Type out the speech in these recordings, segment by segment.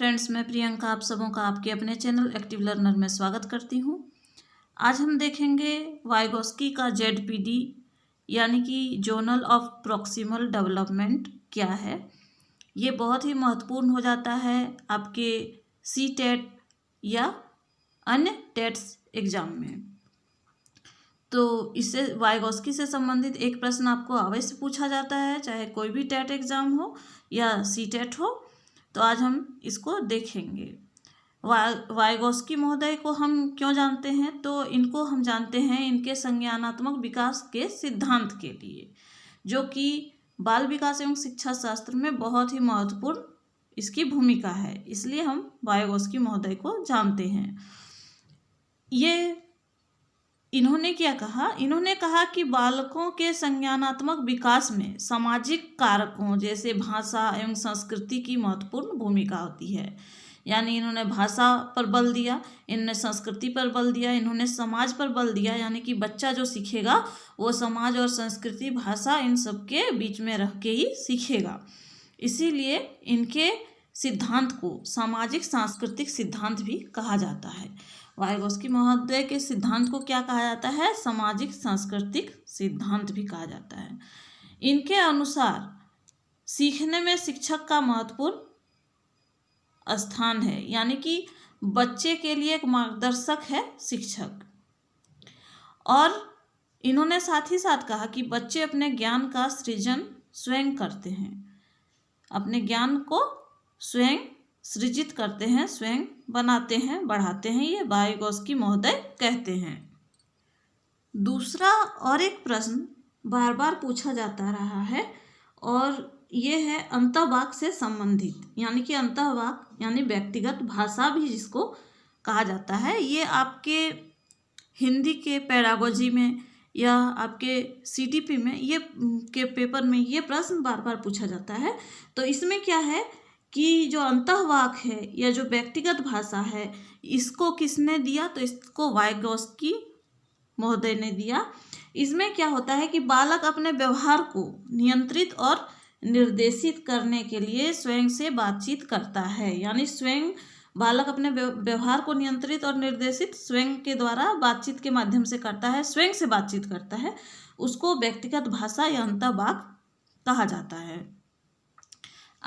Friends, मैं प्रियंका आप सबों का आपके अपने चैनल एक्टिव लर्नर में स्वागत करती हूँ। आज हम देखेंगे वाइगोस्की का जेडपीडी यानी कि जोनल ऑफ प्रॉक्सिमल डेवलपमेंट क्या है। ये बहुत ही महत्वपूर्ण हो जाता है आपके सी टेट या अन्य टेट्स एग्ज़ाम में। तो इससे वाइगोस्की से संबंधित एक प्रश्न आपको अवश्य पूछा जाता है, चाहे कोई भी टेट एग्ज़ाम हो या सी टेट हो। तो आज हम इसको देखेंगे। वाइगोस्की महोदय को हम क्यों जानते हैं? तो इनको हम जानते हैं इनके संज्ञानात्मक विकास के सिद्धांत के लिए, जो कि बाल विकास एवं शिक्षा शास्त्र में बहुत ही महत्वपूर्ण इसकी भूमिका है। इसलिए हम वाइगोस्की महोदय को जानते हैं। इन्होंने क्या कहा? इन्होंने कहा कि बालकों के संज्ञानात्मक विकास में सामाजिक कारकों जैसे भाषा एवं संस्कृति की महत्वपूर्ण भूमिका होती है। यानी इन्होंने भाषा पर बल दिया, इन्होंने संस्कृति पर बल दिया, इन्होंने समाज पर बल दिया। यानी कि बच्चा जो सीखेगा वो समाज और संस्कृति, भाषा इन सब के बीच में रह के ही सीखेगा। इसीलिए इनके सिद्धांत को सामाजिक सांस्कृतिक सिद्धांत भी कहा जाता है। वाइगोस्की महोदय के सिद्धांत को क्या कहा जाता है? सामाजिक सांस्कृतिक सिद्धांत भी कहा जाता है। इनके अनुसार सीखने में शिक्षक का महत्वपूर्ण स्थान है। यानी कि बच्चे के लिए एक मार्गदर्शक है शिक्षक। और इन्होंने साथ ही साथ कहा कि बच्चे अपने ज्ञान का सृजन स्वयं करते हैं, अपने ज्ञान को स्वयं सृजित करते हैं, स्वयं बनाते हैं, बढ़ाते हैं। ये वाइगोस्की महोदय कहते हैं। दूसरा और एक प्रश्न बार बार पूछा जाता रहा है और ये है अंतःवाक से संबंधित। यानी कि अंतःवाक यानी व्यक्तिगत भाषा भी जिसको कहा जाता है। ये आपके हिंदी के पेडागोजी में या आपके सीटीपी में ये के पेपर में ये प्रश्न बार बार पूछा जाता है। तो इसमें क्या है कि जो अंतःवाक है या जो व्यक्तिगत भाषा है, इसको किसने दिया? तो इसको वाइगोस्की महोदय ने दिया। इसमें क्या होता है कि बालक अपने व्यवहार को नियंत्रित और निर्देशित करने के लिए स्वयं से बातचीत करता है। यानी स्वयं बालक अपने व्यवहार को नियंत्रित और निर्देशित स्वयं के द्वारा बातचीत के माध्यम से करता है, स्वयं से बातचीत करता है। उसको व्यक्तिगत भाषा या अंतःवाक कहा जाता है।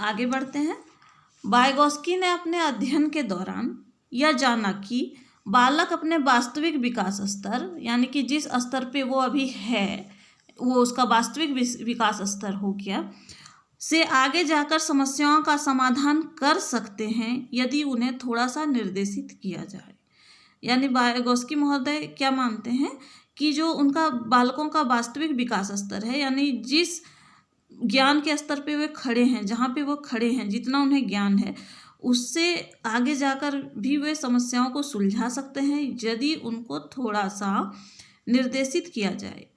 आगे बढ़ते हैं। वाइगोस्की ने अपने अध्ययन के दौरान यह जाना कि बालक अपने वास्तविक विकास स्तर, यानी कि जिस स्तर पे वो अभी है वो उसका वास्तविक विकास स्तर हो गया, से आगे जाकर समस्याओं का समाधान कर सकते हैं यदि उन्हें थोड़ा सा निर्देशित किया जाए। यानी वाइगोस्की महोदय क्या मानते हैं कि जो उनका बालकों का वास्तविक विकास स्तर है, यानी जिस ज्ञान के स्तर पे वे खड़े हैं, जहाँ पे वो खड़े हैं, जितना उन्हें ज्ञान है, उससे आगे जाकर भी वे समस्याओं को सुलझा सकते हैं यदि उनको थोड़ा सा निर्देशित किया जाए।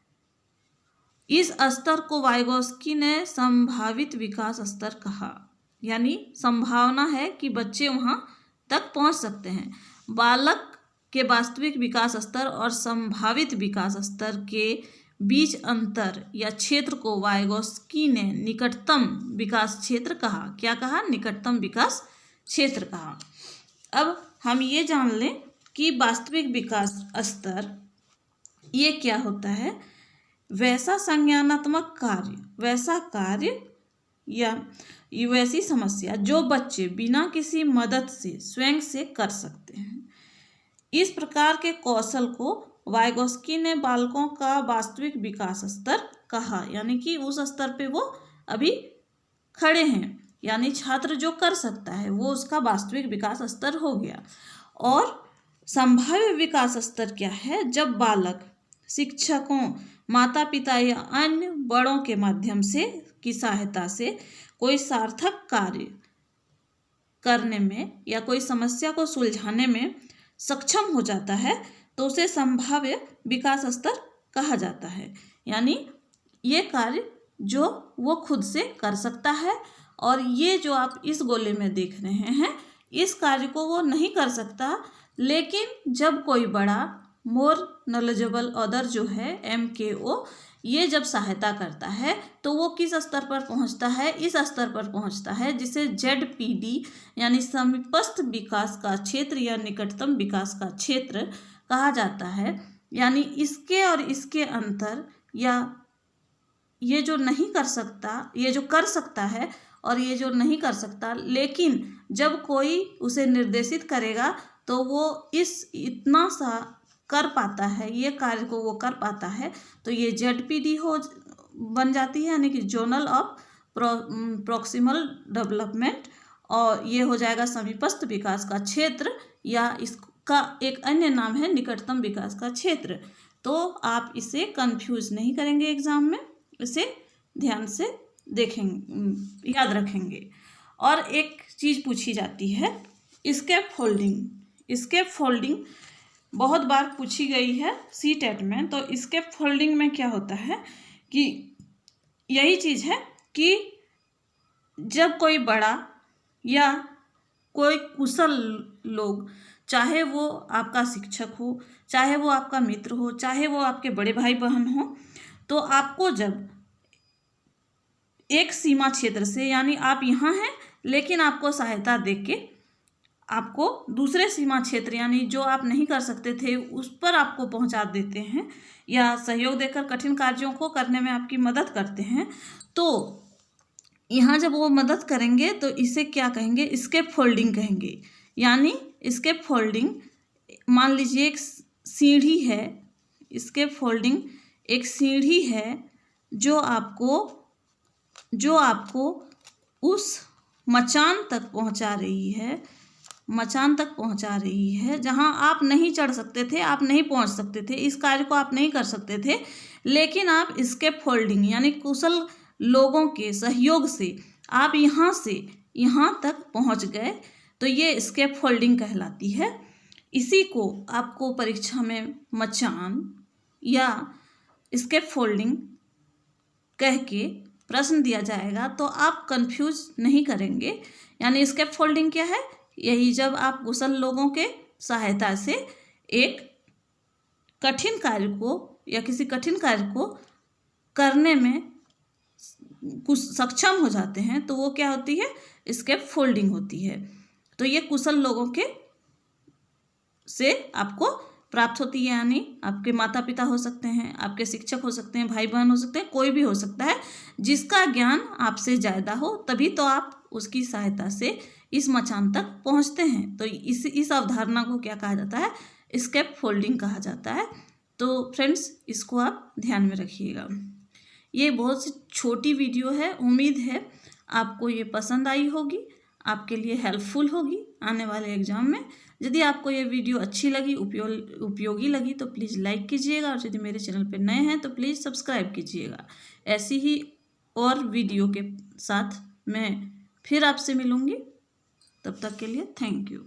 इस स्तर को वाइगोस्की ने संभावित विकास स्तर कहा। यानी संभावना है कि बच्चे वहाँ तक पहुँच सकते हैं। बालक के वास्तविक विकास स्तर और संभावित विकास स्तर के बीच अंतर या क्षेत्र को वाइगोस्की ने निकटतम विकास क्षेत्र कहा। क्या कहा? निकटतम विकास क्षेत्र कहा। अब हम ये जान लें कि वास्तविक विकास स्तर ये क्या होता है? वैसा संज्ञानात्मक कार्य, वैसा कार्य या वैसी समस्या जो बच्चे बिना किसी मदद से स्वयं से कर सकते हैं। इस प्रकार के कौशल को वाइगोस्की ने बालकों का वास्तविक विकास स्तर कहा। यानी कि उस स्तर पे वो अभी खड़े हैं, यानी छात्र जो कर सकता है वो उसका वास्तविक विकास स्तर हो गया। और संभाव्य विकास स्तर क्या है? जब बालक शिक्षकों, माता पिता या अन्य बड़ों के माध्यम से की सहायता से कोई सार्थक कार्य करने में या कोई समस्या को सुलझाने में सक्षम हो जाता है, तो उसे संभाव्य विकास स्तर कहा जाता है। यानी ये कार्य जो वो खुद से कर सकता है, और ये जो आप इस गोले में देख रहे हैं, इस कार्य को वो नहीं कर सकता, लेकिन जब कोई बड़ा मोर नॉलेजेबल अदर जो है MKO, ये जब सहायता करता है तो वो किस स्तर पर पहुंचता है, इस स्तर पर पहुंचता है जिसे ZPD यानी समीपस्थ विकास का क्षेत्र या निकटतम विकास का क्षेत्र कहा जाता है। यानी इसके और इसके अंतर, या ये जो नहीं कर सकता, ये जो कर सकता है और ये जो नहीं कर सकता, लेकिन जब कोई उसे निर्देशित करेगा तो वो इतना सा कर पाता है, ये कार्य को वो कर पाता है, तो ये ZPD बन जाती है, यानी कि जोनल ऑफ प्रॉक्सिमल डेवलपमेंट, और ये हो जाएगा समीपस्थ विकास का क्षेत्र, या इसका एक अन्य नाम है निकटतम विकास का क्षेत्र। तो आप इसे कंफ्यूज नहीं करेंगे एग्जाम में, इसे ध्यान से देखेंगे, याद रखेंगे। और एक चीज़ पूछी जाती है स्केप फोल्डिंग बहुत बार पूछी गई है CTET में। तो स्केप फोल्डिंग में क्या होता है कि यही चीज़ है कि जब कोई बड़ा या कोई कुशल लोग, चाहे वो आपका शिक्षक हो, चाहे वो आपका मित्र हो, चाहे वो आपके बड़े भाई बहन हो, तो आपको जब एक सीमा क्षेत्र से, यानी आप यहाँ हैं लेकिन आपको सहायता देके आपको दूसरे सीमा क्षेत्र, यानी जो आप नहीं कर सकते थे उस पर आपको पहुंचा देते हैं, या सहयोग देकर कठिन कार्यों को करने में आपकी मदद करते हैं, तो यहाँ जब वो मदद करेंगे तो इसे क्या कहेंगे, स्केप फोल्डिंग कहेंगे। यानी स्केप फोल्डिंग, मान लीजिए एक सीढ़ी है, स्केप फोल्डिंग एक सीढ़ी है जो आपको उस मचान तक पहुंचा रही है जहां आप नहीं चढ़ सकते थे, आप नहीं पहुंच सकते थे, इस कार्य को आप नहीं कर सकते थे, लेकिन आप स्केप फोल्डिंग यानी कुशल लोगों के सहयोग से आप यहाँ से यहाँ तक पहुँच गए, तो ये स्केप फोल्डिंग कहलाती है। इसी को आपको परीक्षा में मचान या स्केप फोल्डिंग कह के प्रश्न दिया जाएगा तो आप कंफ्यूज नहीं करेंगे। यानी स्केप फोल्डिंग क्या है, यही जब आप कुशल लोगों के सहायता से एक कठिन कार्य को या किसी कठिन कार्य को करने में कुछ सक्षम हो जाते हैं, तो वो क्या होती है, स्केप फोल्डिंग होती है। तो ये कुशल लोगों के से आपको प्राप्त होती है, यानी आपके माता पिता हो सकते हैं, आपके शिक्षक हो सकते हैं, भाई बहन हो सकते हैं, कोई भी हो सकता है जिसका ज्ञान आपसे ज़्यादा हो, तभी तो आप उसकी सहायता से इस मचान तक पहुंचते हैं। तो इस अवधारणा को क्या कहा जाता है, स्केप फोल्डिंग कहा जाता है। तो फ्रेंड्स, इसको आप ध्यान में रखिएगा। ये बहुत सी छोटी वीडियो है, उम्मीद है आपको ये पसंद आई होगी, आपके लिए हेल्पफुल होगी आने वाले एग्जाम में। यदि आपको ये वीडियो अच्छी लगी, उपयोगी लगी, तो प्लीज़ लाइक कीजिएगा, और यदि मेरे चैनल पर नए हैं तो प्लीज़ सब्सक्राइब कीजिएगा। ऐसी ही और वीडियो के साथ मैं फिर आपसे मिलूँगी, तब तक के लिए थैंक यू।